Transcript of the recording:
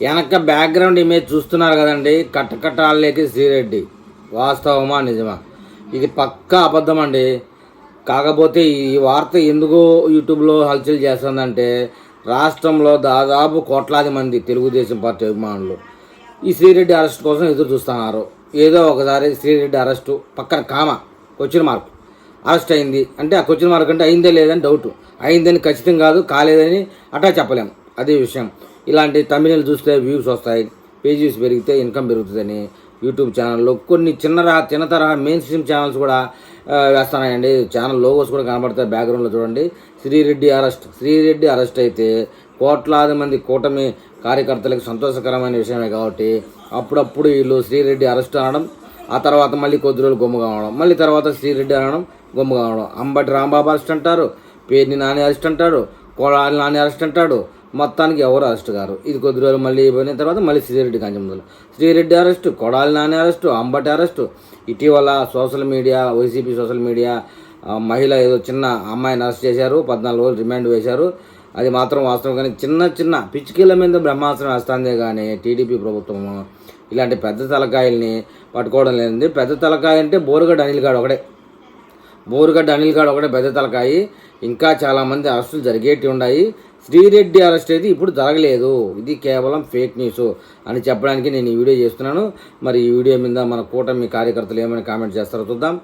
వెనక background image చూస్తున్నారు కదండి, కట్టకట్టాలేకి శ్రీరెడ్డి. వాస్తవమా నిజమా? ఇది పక్కా అబద్ధం అండి. కాకపోతే ఈ వార్త ఎందుకు యూట్యూబ్లో హల్చల్ చేస్తుందంటే, రాష్ట్రంలో దాదాపు కోట్లాది మంది తెలుగుదేశం పార్టీ అభిమానులు ఈ శ్రీరెడ్డి అరెస్ట్ కోసం ఎదురు చూస్తున్నారు. ఏదో ఒకసారి శ్రీరెడ్డి అరెస్టు పక్కన క్వశ్చన్ మార్క్ అరెస్ట్ అయింది అంటే ఆ క్వశ్చన్ మార్క్ అంటే అయిందే లేదని డౌట్, అయిందని ఖచ్చితం కాదు, కాలేదని అటా చెప్పలేం. అదే విషయం. ఇలాంటి తమిళలు చూస్తే వ్యూస్ వస్తాయి, పేజెస్ పెరిగితే ఇన్కమ్ పెరుగుతుందని యూట్యూబ్ ఛానల్లో కొన్ని చిన్న తరహా మెయిన్ స్ట్రీమ్ ఛానల్స్ కూడా వేస్తున్నాయండి. ఛానల్ లోగోస్ కూడా కనబడతాయి బ్యాక్గ్రౌండ్లో చూడండి. శ్రీరెడ్డి అరెస్ట్ అయితే కోట్లాది మంది కూటమి కార్యకర్తలకు సంతోషకరమైన విషయమే కాబట్టి అప్పుడప్పుడు వీళ్ళు శ్రీరెడ్డి అరెస్ట్ అనడం, ఆ తర్వాత మళ్ళీ కొద్ది రోజులు గొమ్ము కావడం, మళ్ళీ తర్వాత శ్రీరెడ్డి అనడం, గొమ్ము కావడం. అంబటి రాంబాబు అరెస్ట్ అంటారు, పేర్ని నాని అరెస్ట్ అంటాడు, కోడాలి నాని అరెస్ట్ అంటాడు. మొత్తానికి ఎవరు అరెస్ట్ గారు. ఇది కొద్ది రోజులు మళ్ళీ పోయిన తర్వాత మళ్ళీ శ్రీరెడ్డి కంచెముదలు. Sri Reddy arrest, Kodali Nani arrest, Ambati arrest. ఇటీవల social media, YCP social media మహిళ ఏదో చిన్న అమ్మాయిని అరెస్ట్ చేశారు, 14 రోజులు రిమాండ్ వేశారు. అది మాత్రం వాస్తవం. కానీ చిన్న పిచ్చికీల మీద బ్రహ్మాస్త్రం వేస్తుందే కానీ టీడీపీ ప్రభుత్వం ఇలాంటి పెద్ద తలకాయల్ని పట్టుకోవడం లేదండి. పెద్ద తలకాయ అంటే బోరుగడ్డ అనిల్ గాడు ఒకడే పెద్ద తలకాయి. ఇంకా చాలామంది అరెస్టులు జరిగేటి ఉన్నాయి. శ్రీరెడ్డి అరెస్ట్ అయితే ఇప్పుడు జరగలేదు, ఇది కేవలం ఫేక్ న్యూస్ అని చెప్పడానికి నేను ఈ వీడియో చేస్తున్నాను. మరి ఈ వీడియో మీద మన కూటమి కార్యకర్తలు ఏమైనా కామెంట్ చేస్తారో చూద్దాం.